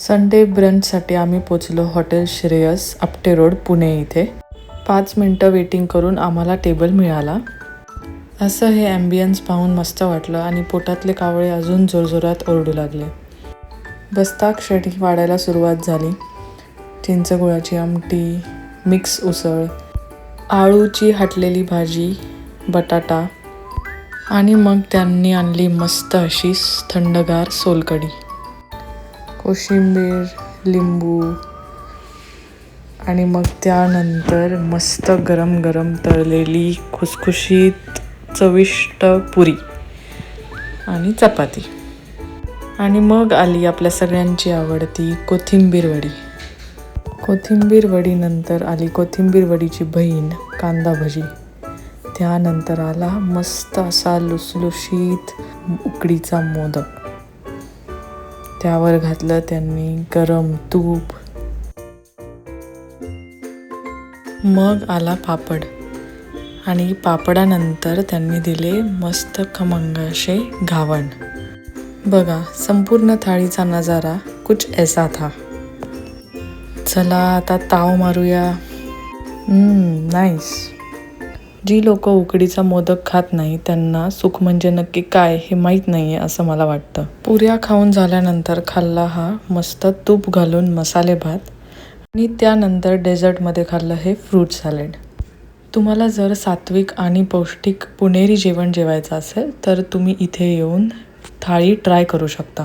Sunday ब्रंचसाठी आम्ही पोचलो hotel Shreyas Apte road Pune इथे. 5 मिनटं वेटिंग करून आम्हाला टेबल मिळाला. असं हे ॲम्बियन्स पाहून मस्त वाटलं आणि पोटातले कावळे अजून जोरजोरात ओरडू लागले. बसता क्षणी वाढायला सुरुवात झाली. चिंचगुळाची आमटी, मिक्स उसळ, आळूची हटलेली भाजी, बटाटा आणि मग त्यांनी आणली मस्त अशी थंडगार सोलकढी. कोशिंबीर, लिंबू आणि मग त्यानंतर मस्त गरम गरम तळलेली खुसखुशीत चविष्ट पुरी आणि चपाती. आणि मग आली आपल्या सगळ्यांची आवडती कोथिंबीर वडी. कोथिंबीर वडीनंतर आली कोथिंबीर वडीची बहीण कांदा भजी. त्यानंतर आला मस्त असा लुसलुशीत उकडीचा मोदक. त्यावर घातलं त्यांनी गरम तूप. मग आला पापड आणि पापडानंतर त्यांनी दिले मस्त खमंग असे घावण. बघा, संपूर्ण थाळीचा नजारा कुछ ऐसा था. चला आता ताव मारूया. नाईस. जी लोक उकडीचा मोदक खात नाही त्यांना सुख म्हणजे नक्की काय हे माहीत नाही आहे असं मला वाटतं. पुऱ्या खाऊन झाल्यानंतर खाल्ला हा मस्त तूप घालून मसाले भात आणि त्यानंतर डेझर्टमध्ये खाल्लं हे फ्रूट सॅलेड. तुम्हाला जर सात्विक आणि पौष्टिक पुणेरी जेवण जेवायचं असेल तर तुम्ही इथे येऊन थाळी ट्राय करू शकता.